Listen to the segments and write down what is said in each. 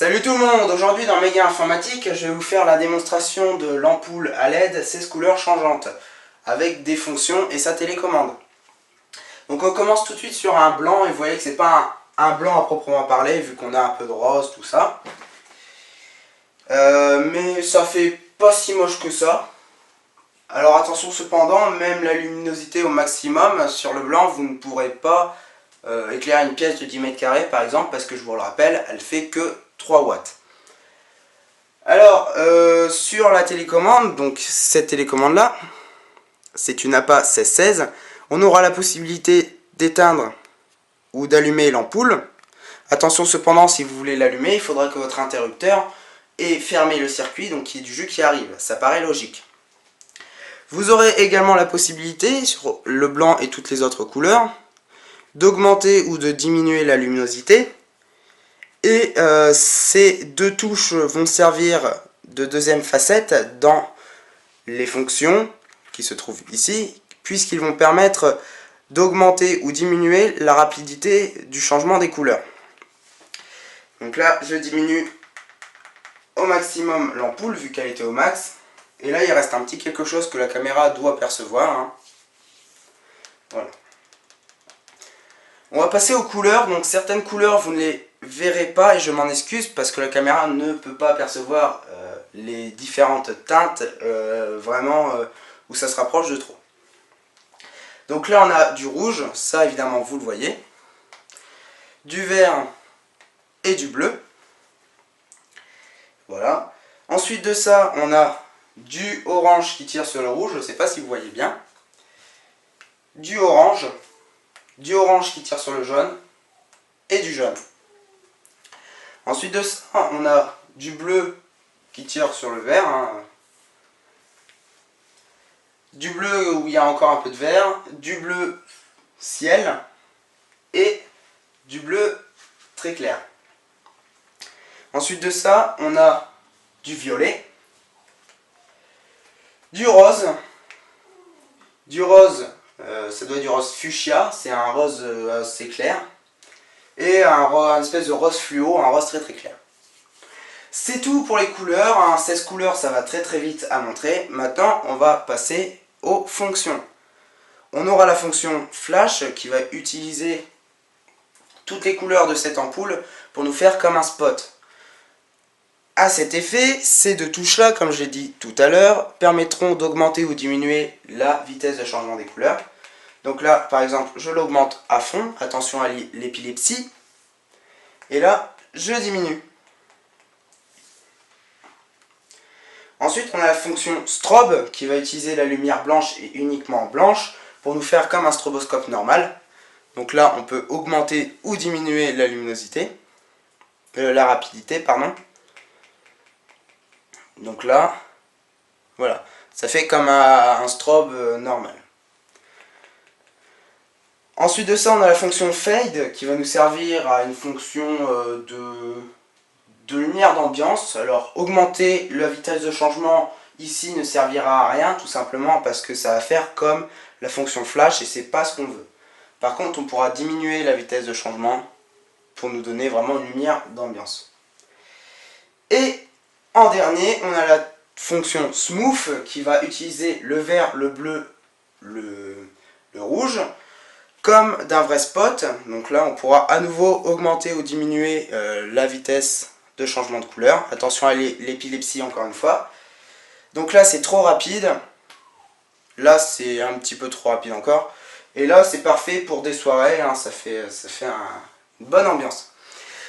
Salut tout le monde, aujourd'hui dans Méga Informatique, je vais vous faire la démonstration de l'ampoule à LED 16 couleurs changeantes avec des fonctions et sa télécommande. Donc on commence tout de suite sur un blanc et vous voyez que c'est pas un blanc à proprement parler vu qu'on a un peu de rose, tout ça. Mais ça fait pas si moche que ça. Alors attention cependant, même la luminosité au maximum sur le blanc, vous ne pourrez pas éclairer une pièce de 10 mètres carrés par exemple, parce que je vous le rappelle, elle fait que 3 watts. Alors, sur la télécommande, donc cette télécommande là, c'est une APA 1616, on aura la possibilité d'éteindre ou d'allumer l'ampoule. Attention cependant, si vous voulez l'allumer, il faudra que votre interrupteur ait fermé le circuit, donc il y ait du jus qui arrive, ça paraît logique. Vous aurez également la possibilité, sur le blanc et toutes les autres couleurs, d'augmenter ou de diminuer la luminosité. Et ces deux touches vont servir de deuxième facette dans les fonctions qui se trouvent ici, puisqu'ils vont permettre d'augmenter ou diminuer la rapidité du changement des couleurs. Donc là, je diminue au maximum l'ampoule, vu qu'elle était au max. Et là, il reste un petit quelque chose que la caméra doit percevoir, hein. Voilà. On va passer aux couleurs. Donc certaines couleurs, vous ne les verrez pas et je m'en excuse parce que la caméra ne peut pas percevoir les différentes teintes vraiment où ça se rapproche de trop. Donc là, on a du rouge, ça évidemment vous le voyez, du vert et du bleu. Voilà. Ensuite de ça, on a du orange qui tire sur le rouge, je ne sais pas si vous voyez bien, du orange qui tire sur le jaune et du jaune. Ensuite de ça, on a du bleu qui tire sur le vert, hein. Du bleu où il y a encore un peu de vert, du bleu ciel et du bleu très clair. Ensuite de ça, on a du violet, du rose, ça doit être du rose fuchsia, c'est un rose assez clair, et un espèce de rose fluo, un rose très très clair. C'est tout pour les couleurs, hein. 16 couleurs ça va très très vite à montrer. Maintenant on va passer aux fonctions. On aura la fonction flash qui va utiliser toutes les couleurs de cette ampoule pour nous faire comme un spot. À cet effet, ces deux touches-là, comme je l'ai dit tout à l'heure, permettront d'augmenter ou diminuer la vitesse de changement des couleurs. Donc là, par exemple, je l'augmente à fond, attention à l'épilepsie. Et là, je diminue. Ensuite, on a la fonction strobe qui va utiliser la lumière blanche et uniquement blanche pour nous faire comme un stroboscope normal. Donc là, on peut augmenter ou diminuer la luminosité, la rapidité, pardon. Donc là, voilà, ça fait comme un strobe normal. Ensuite de ça, on a la fonction fade qui va nous servir à une fonction de lumière d'ambiance. Alors, augmenter la vitesse de changement ici ne servira à rien, tout simplement parce que ça va faire comme la fonction flash et c'est pas ce qu'on veut. Par contre, on pourra diminuer la vitesse de changement pour nous donner vraiment une lumière d'ambiance. Et en dernier, on a la fonction smooth qui va utiliser le vert, le bleu, le rouge comme d'un vrai spot. Donc là, on pourra à nouveau augmenter ou diminuer la vitesse de changement de couleur. Attention à l'épilepsie encore une fois. Donc là, c'est trop rapide. Là, c'est un petit peu trop rapide encore. Et là, c'est parfait pour des soirées, hein, ça fait une bonne ambiance.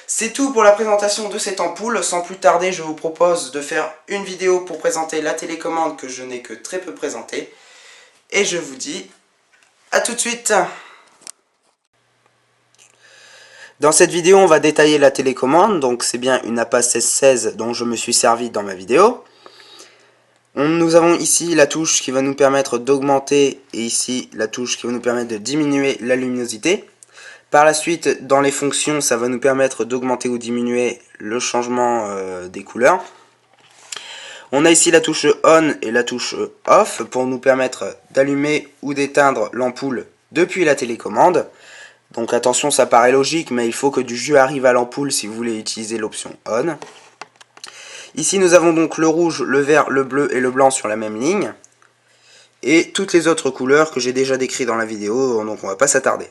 C'est tout pour la présentation de cette ampoule. Sans plus tarder, je vous propose de faire une vidéo pour présenter la télécommande que je n'ai que très peu présentée. Et je vous dis à tout de suite. Dans cette vidéo, on va détailler la télécommande. Donc c'est bien une APA 1616 dont je me suis servi dans ma vidéo. Nous avons ici la touche qui va nous permettre d'augmenter et ici la touche qui va nous permettre de diminuer la luminosité. Par la suite, dans les fonctions, ça va nous permettre d'augmenter ou diminuer le changement des couleurs. On a ici la touche on et la touche off pour nous permettre d'allumer ou d'éteindre l'ampoule depuis la télécommande. Donc attention, ça paraît logique, mais il faut que du jus arrive à l'ampoule si vous voulez utiliser l'option on. Ici nous avons donc le rouge, le vert, le bleu et le blanc sur la même ligne. Et toutes les autres couleurs que j'ai déjà décrites dans la vidéo, donc on va pas s'attarder.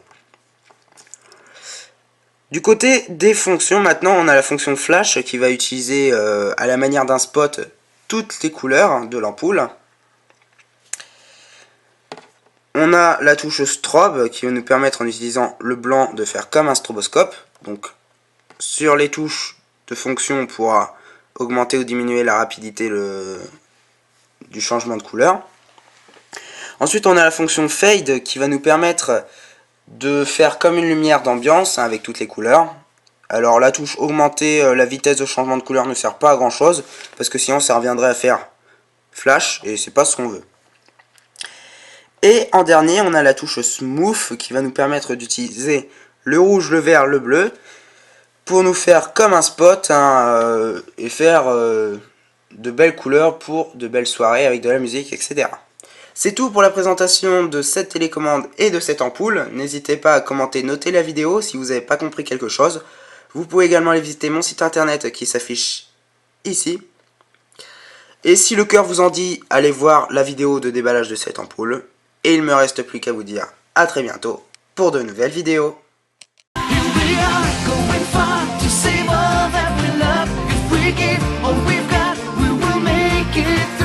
Du côté des fonctions, maintenant on a la fonction flash qui va utiliser à la manière d'un spot toutes les couleurs de l'ampoule. On a la touche strobe qui va nous permettre en utilisant le blanc de faire comme un stroboscope. Donc sur les touches de fonction on pourra augmenter ou diminuer la rapidité du changement de couleur. Ensuite on a la fonction fade qui va nous permettre de faire comme une lumière d'ambiance avec toutes les couleurs. Alors la touche augmenter la vitesse de changement de couleur ne sert pas à grand chose parce que sinon ça reviendrait à faire flash et c'est pas ce qu'on veut. Et en dernier on a la touche smooth qui va nous permettre d'utiliser le rouge, le vert, le bleu pour nous faire comme un spot et faire de belles couleurs pour de belles soirées avec de la musique, etc. C'est tout pour la présentation de cette télécommande et de cette ampoule. N'hésitez pas à commenter, noter la vidéo si vous n'avez pas compris quelque chose. Vous pouvez également aller visiter mon site internet qui s'affiche ici. Et si le cœur vous en dit, allez voir la vidéo de déballage de cette ampoule. Et il ne me reste plus qu'à vous dire à très bientôt pour de nouvelles vidéos. Give all we've got, we will make it.